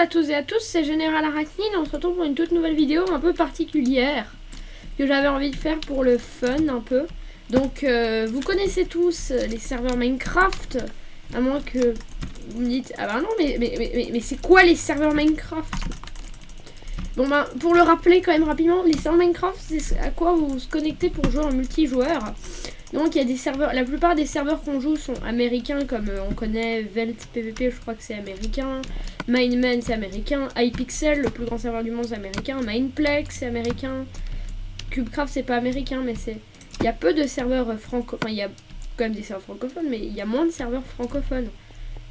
à tous et à tous, c'est Général Arachnide. On se retrouve pour une toute nouvelle vidéo un peu particulière que j'avais envie de faire pour le fun un peu. Donc vous connaissez tous les serveurs Minecraft, à moins que vous me dites ah bah non mais c'est quoi les serveurs Minecraft? Bon ben pour le rappeler quand même rapidement, les serveurs Minecraft c'est à quoi vous vous connectez pour jouer en multijoueur. Donc il y a des serveurs, la plupart des serveurs qu'on joue sont américains, comme on connaît Velt PVP, je crois que c'est américain, Mineman c'est américain, iPixel, le plus grand serveur du monde c'est américain, Mineplex c'est américain, Cubecraft c'est pas américain, mais c'est, il y a peu de serveurs francophones, enfin il y a quand même des serveurs francophones, mais il y a moins de serveurs francophones.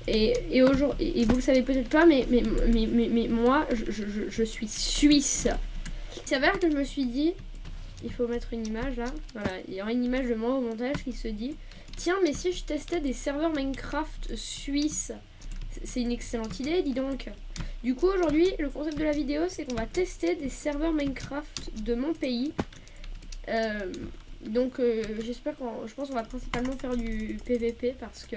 Et aujourd'hui, et vous le savez peut-être pas, mais moi je suis suisse. Il s'avère que je me suis dit, il faut mettre une image là, voilà, il y aura une image de moi au montage qui se dit tiens mais si je testais des serveurs Minecraft suisses, c'est une excellente idée dis donc. Du coup aujourd'hui le concept de la vidéo c'est qu'on va tester des serveurs Minecraft de mon pays. J'espère je pense qu'on va principalement faire du PVP parce que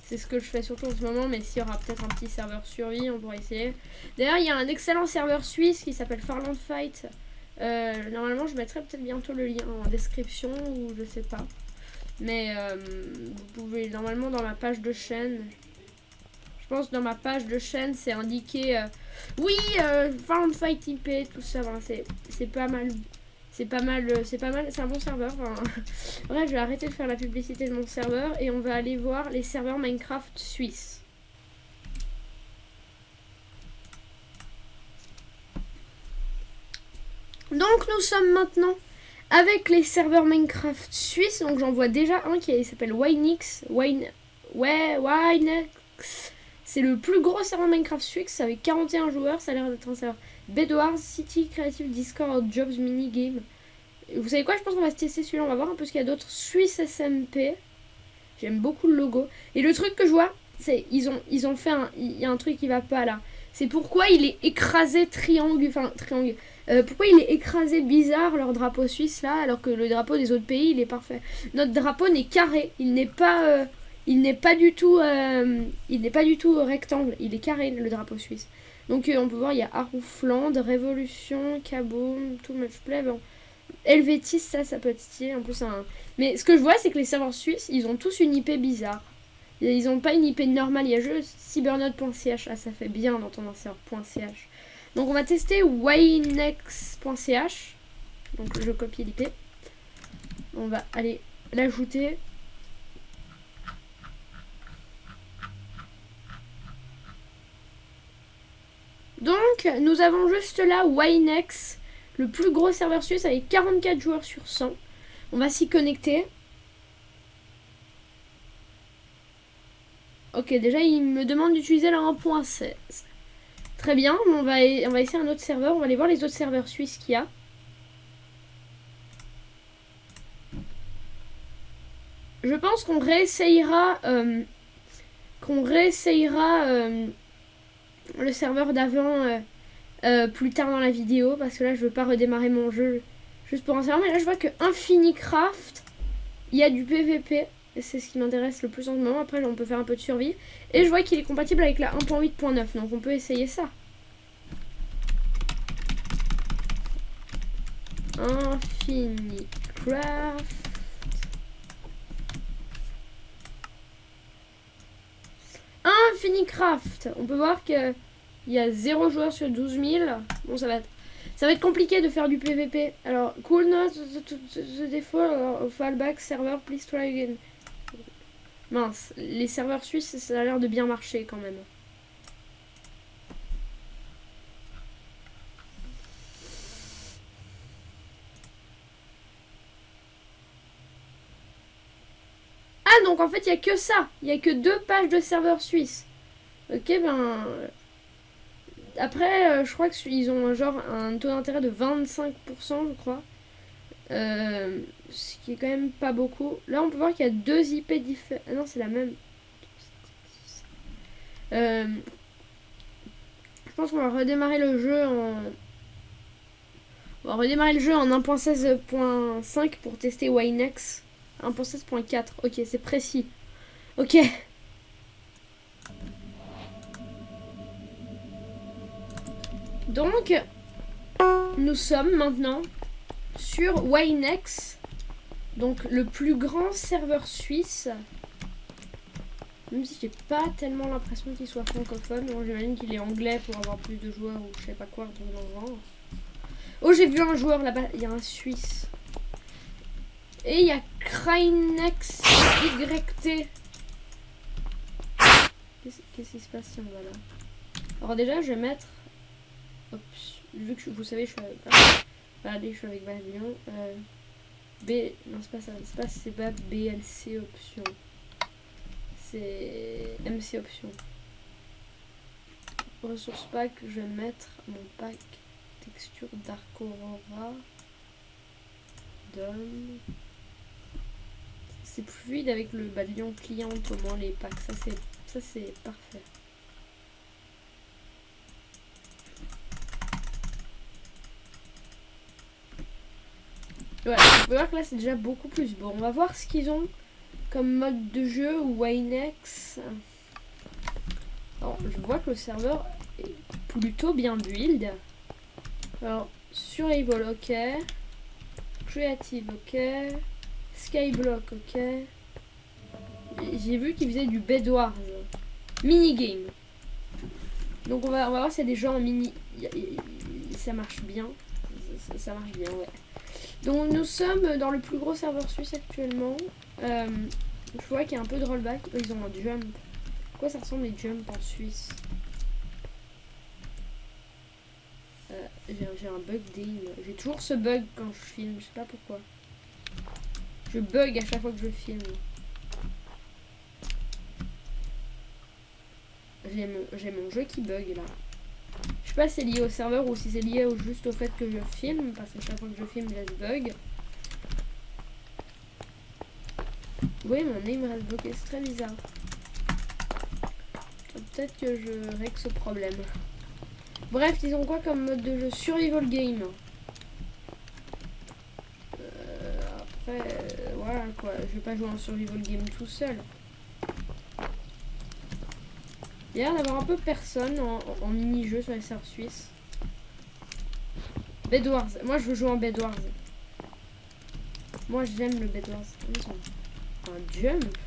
c'est ce que je fais surtout en ce moment, mais s'il y aura peut-être un petit serveur survie on pourra essayer. D'ailleurs il y a un excellent serveur suisse qui s'appelle Farland Fight. Normalement je mettrai peut-être bientôt le lien en description ou je sais pas, mais vous pouvez normalement dans ma page de chaîne, je pense dans ma page de chaîne c'est indiqué oui Farm Fight IP tout ça, voilà, c'est pas mal, c'est un bon serveur, enfin, bref je vais arrêter de faire la publicité de mon serveur et on va aller voir les serveurs Minecraft suisses. Donc nous sommes maintenant avec les serveurs Minecraft suisses. Donc j'en vois déjà un qui s'appelle Winex. C'est le plus gros serveur Minecraft suisse avec 41 joueurs. Ça a l'air d'être un serveur Bedwars, City, Creative, Discord, Jobs, Minigame. Vous savez quoi, je pense qu'on va se tester celui-là. On va voir un peu ce qu'il y a d'autre. Suisse SMP. J'aime beaucoup le logo. Et le truc que je vois, c'est ils ont fait il y a un truc qui va pas là. C'est pourquoi il est écrasé triangle. Pourquoi il est écrasé bizarre leur drapeau suisse là, alors que le drapeau des autres pays il est parfait. Notre drapeau n'est carré, il n'est pas du tout rectangle, il est carré le drapeau suisse. Donc on peut voir il y a Aroufland, Révolution, Kaboom, Too Much Play, bon. Helvétis ça peut être stylé en plus mais ce que je vois c'est que les serveurs suisses ils ont tous une IP bizarre. Ils ont pas une IP normale, il y a juste cybernode.ch, ah ça fait bien d'entendre un serveur .ch. Donc on va tester winex.ch. Donc je copie l'IP. On va aller l'ajouter. Donc nous avons juste là Winex, le plus gros serveur suisse avec 44 joueurs sur 100. On va s'y connecter. Ok, déjà il me demande d'utiliser la 1.16. Très bien, on va essayer un autre serveur. On va aller voir les autres serveurs suisses qu'il y a. Je pense qu'on réessayera le serveur d'avant plus tard dans la vidéo, parce que là je veux pas redémarrer mon jeu juste pour un serveur. Mais là je vois que Infinicraft, il y a du PVP. C'est ce qui m'intéresse le plus en ce moment. Après on peut faire un peu de survie. Et je vois qu'il est compatible avec la 1.8.9. Donc on peut essayer ça. Infinicraft. Infinicraft. On peut voir que il y a 0 joueurs sur 12 000. Bon ça va être compliqué de faire du PVP. Alors cool note the default fallback server please try again. Mince, les serveurs suisses, ça a l'air de bien marcher quand même. Ah, donc en fait, il n'y a que ça. Il n'y a que 2 pages de serveurs suisses. Ok, ben... Après, je crois qu'ils ont genre un taux d'intérêt de 25%, je crois. Ce qui est quand même pas beaucoup. Là, on peut voir qu'il y a 2 IP différents. Ah non, c'est la même. Je pense qu'on va redémarrer le jeu en... On va redémarrer le jeu en 1.16.5 pour tester Winex. 1.16.4. Ok, c'est précis. Ok. Donc, nous sommes maintenant sur Winex, donc le plus grand serveur suisse. Même si j'ai pas tellement l'impression qu'il soit francophone. Bon, j'imagine qu'il est anglais pour avoir plus de joueurs ou je sais pas quoi, un truc dans le genre. Oh, j'ai vu un joueur là-bas, il y a un Suisse. Et il y a Crynex YT. Qu'est-ce qui se passe si on va là? Alors déjà, je vais mettre... vu que vous savez, je suis avec... Allez, je suis avec Balion. B... Non, c'est pas ça. C'est pas BLC option. C'est MC option. Ressources pack, je vais mettre mon pack texture Dark Aurora. Donne. C'est plus fluide avec le balion client au moins les packs. Ça c'est parfait. Voilà, on peut voir que là c'est déjà beaucoup plus beau. On va voir ce qu'ils ont comme mode de jeu ou Winex. Alors, je vois que le serveur est plutôt bien build. Alors, Survival, ok. Creative, ok. Skyblock, ok. J'ai vu qu'il faisait du Bedwars. Minigame. Donc on va voir s'il y a des gens en mini. Ça marche bien. Ça marche bien, ouais. Donc nous sommes dans le plus gros serveur suisse actuellement. Je vois qu'il y a un peu de rollback. Oh, ils ont un jump. À quoi ça ressemble les jumps en Suisse? J'ai un bug d'aim. J'ai toujours ce bug quand je filme. Je sais pas pourquoi. Je bug à chaque fois que je filme. J'ai mon jeu qui bug là. Je sais pas si c'est lié au serveur ou si c'est lié juste au fait que je filme. Parce que chaque fois que je filme, je laisse bug. Oui, mon aim reste bloqué. C'est très bizarre. Peut-être que je règle ce problème. Bref, ils ont quoi comme mode de jeu? Survival game. Après, voilà quoi. Je vais pas jouer en survival game tout seul. Il y a l'air d'avoir un peu personne en mini-jeu sur les serveurs suisses. Bedwars. Moi, je veux jouer en Bedwars. Moi, j'aime le Bedwars. Un jump.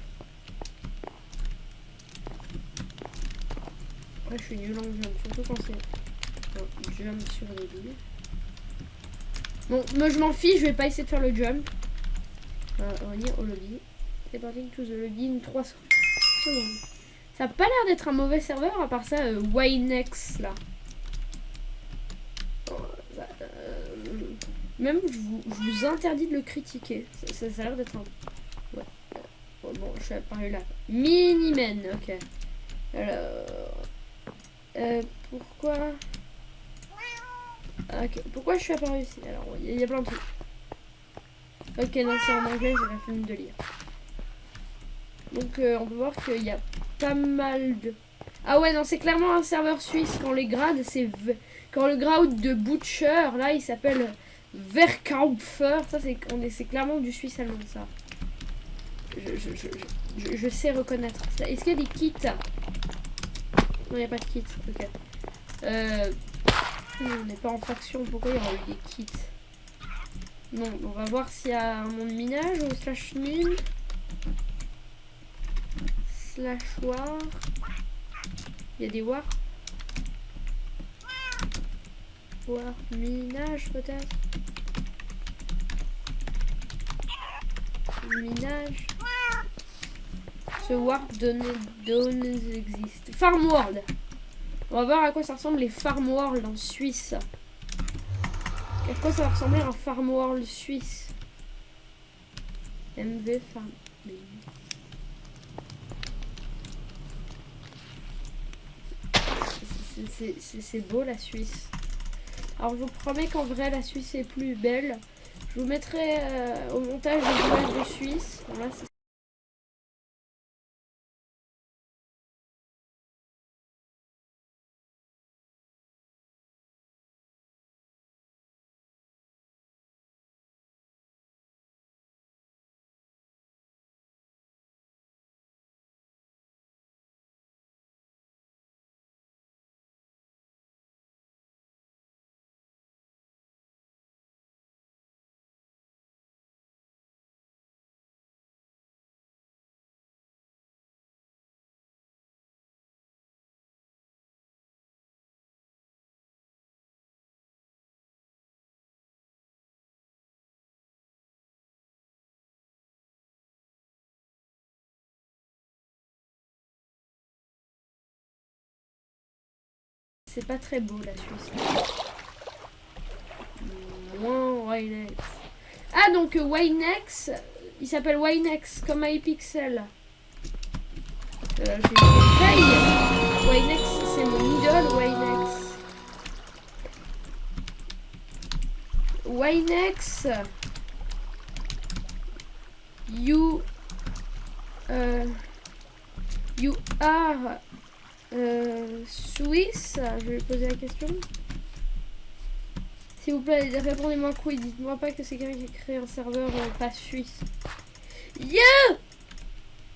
Ouais, je suis nul en jump. Surtout quand c'est un jump sur les billes. Bon, moi, je m'en fiche. Je vais pas essayer de faire le jump. Revenir au lobby. Reporting to the lobby in 3 secondes. Ça a pas l'air d'être un mauvais serveur, à part ça, Winex là. Même, je vous interdis de le critiquer. Ça a l'air d'être un... Ouais. Bon, je suis apparu là. Minimen, ok. Alors... pourquoi... Ok, pourquoi je suis apparu ici? Alors, il y a plein de trucs. Ok, non, c'est en anglais, j'ai la flemme de lire. Donc, on peut voir qu'il y a pas mal de... Ah ouais, non, c'est clairement un serveur suisse. Quand les grades, c'est... Quand le grade de Butcher, là, il s'appelle Verkaupfer. Ça, c'est clairement du suisse allemand, ça. Je sais reconnaître. Est-ce qu'il y a des kits? Non, il n'y a pas de kits. Ok. On n'est pas en faction. Pourquoi il y aura eu des kits? Non, on va voir s'il y a un monde minage ou slash mine. Slash war. Il y a des war. War minage peut-être. Minage. Ce warp donne existe. Farm World. On va voir à quoi ça ressemble les Farm World en Suisse. À quoi ça va ressembler un Farm World suisse? MV Farm. C'est beau la Suisse. Alors je vous promets qu'en vrai la Suisse est plus belle. Je vous mettrai au montage des images de Suisse. Voilà, c'est pas très beau la Suisse. Moins Winex. Ah donc Winex, il s'appelle Winex comme iPixel. J'ai une taille. Winex, c'est mon idole, Winex. Winex. You are Swiss. Je vais poser la question. S'il vous plaît, répondez-moi oui. Dites-moi pas que c'est quelqu'un qui a créé un serveur pas suisse. Yeah!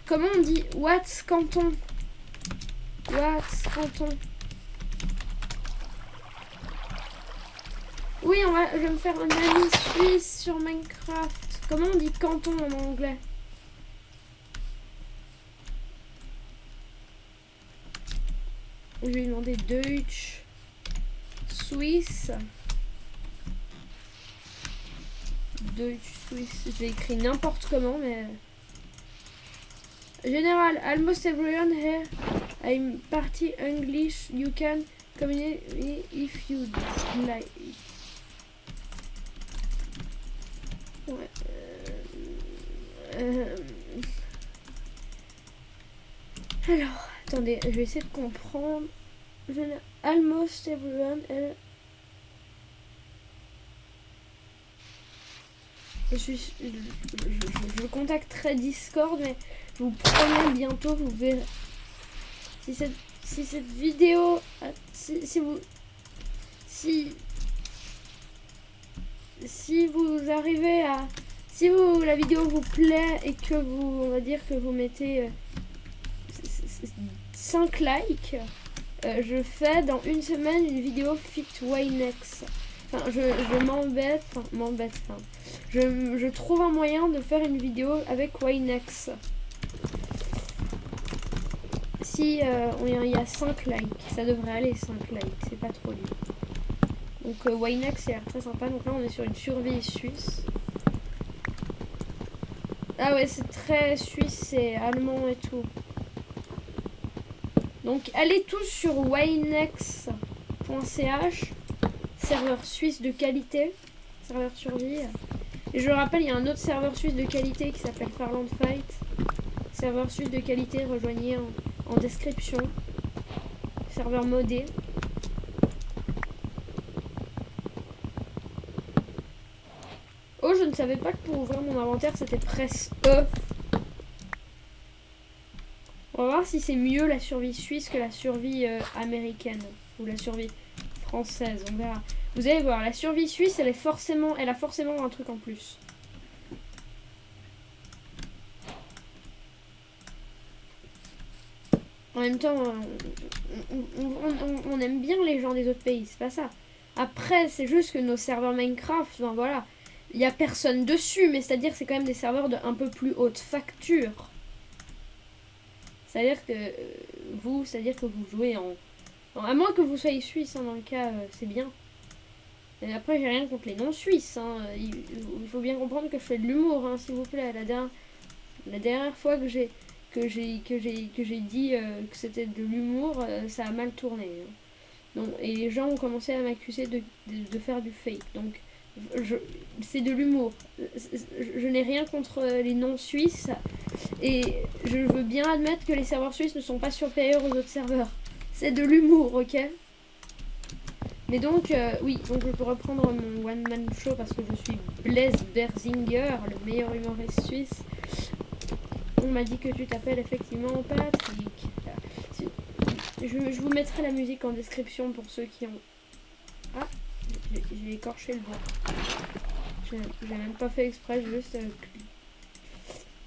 Comment on dit What's Canton? What's Canton? Oui, je vais me faire un ami suisse sur Minecraft. Comment on dit canton en anglais? Je vais lui demander Deutsch, Suisse. Deutsch, Suisse. J'ai écrit n'importe comment, mais... Général, almost everyone here. I'm party English. You can communicate if you like. Ouais. Alors, attendez, je vais essayer de comprendre. Almost everyone. Je contacterai Discord, mais je vous promets bientôt, vous verrez. Si cette vidéo, si vous arrivez à, la vidéo vous plaît et que vous, on va dire que vous mettez 5 likes, je fais dans une semaine une vidéo fit Winex. Enfin, je m'embête, je trouve un moyen de faire une vidéo avec Winex. Si il y a 5 likes, ça devrait aller 5 likes, c'est pas trop dur. Donc Winex c'est très sympa, donc là on est sur une survie suisse. Ah ouais, c'est très suisse, c'est allemand et tout. Donc allez tous sur winex.ch, serveur suisse de qualité, serveur survie. Et je rappelle, il y a un autre serveur suisse de qualité qui s'appelle Farland Fight. Serveur suisse de qualité, rejoignez en description. Serveur modé. Oh, je ne savais pas que pour ouvrir mon inventaire, c'était presse E. On va voir si c'est mieux la survie suisse que la survie américaine. Ou la survie française, on verra. Vous allez voir, la survie suisse, elle a forcément un truc en plus. En même temps, on aime bien les gens des autres pays, c'est pas ça. Après, c'est juste que nos serveurs Minecraft, enfin voilà, il n'y a personne dessus, mais c'est-à-dire c'est quand même des serveurs de un peu plus haute facture. C'est-à-dire que vous jouez en... à moins que vous soyez suisse, hein, dans le cas, c'est bien. Et après, j'ai rien contre les non-suisses. Hein. Il faut bien comprendre que je fais de l'humour, hein, s'il vous plaît. La dernière fois que j'ai dit que c'était de l'humour, ça a mal tourné. Hein. Donc, et les gens ont commencé à m'accuser de faire du fake. Donc, c'est de l'humour. Je n'ai rien contre les non-suisses. Et je veux bien admettre que les serveurs suisses ne sont pas supérieurs aux autres serveurs. C'est de l'humour, ok? Mais donc, oui, donc je peux reprendre mon one-man show parce que je suis Blaise Berzinger, le meilleur humoriste suisse. On m'a dit que tu t'appelles effectivement Patrick. Je vous mettrai la musique en description pour ceux qui ont... Ah, j'ai écorché le bois. J'ai même pas fait exprès, juste...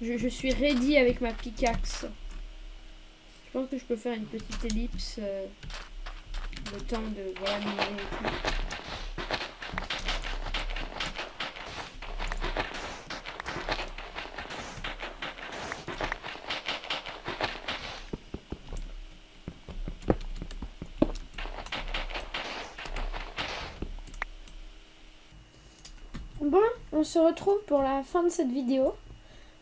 Je suis ready avec ma pickaxe. Je pense que je peux faire une petite ellipse... le temps de... Voilà, miner et tout. Bon, on se retrouve pour la fin de cette vidéo.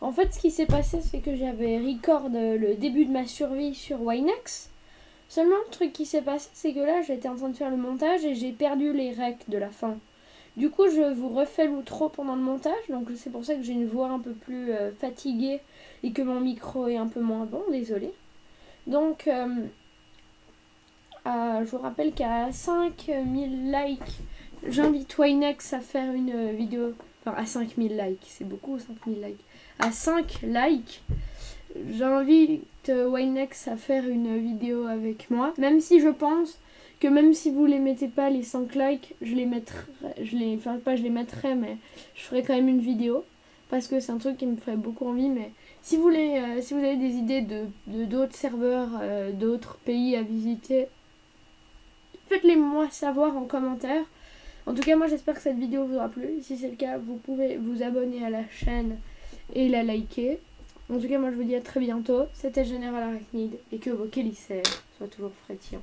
En fait, ce qui s'est passé, c'est que j'avais record le début de ma survie sur Winex. Seulement, le truc qui s'est passé, c'est que là, j'étais en train de faire le montage et j'ai perdu les recs de la fin. Du coup, je vous refais l'outro pendant le montage, donc c'est pour ça que j'ai une voix un peu plus fatiguée et que mon micro est un peu moins bon, désolé. Donc, je vous rappelle qu'à 5000 likes, j'invite Winex à faire une vidéo. Enfin, à 5000 likes, c'est beaucoup 5000 likes. À 5 likes, j'invite Winex à faire une vidéo avec moi. Même si je pense que même si vous les mettez pas les 5 likes, je les mettrai. Enfin, pas je les mettrai, mais je ferai quand même une vidéo. Parce que c'est un truc qui me ferait beaucoup envie. Mais si vous voulez, si vous avez des idées de d'autres serveurs, d'autres pays à visiter, faites-les moi savoir en commentaire. En tout cas, moi j'espère que cette vidéo vous aura plu. Si c'est le cas, vous pouvez vous abonner à la chaîne et la liker. En tout cas, moi je vous dis à très bientôt. C'était Général Arachnide et que vos chélicères soient toujours frétillants.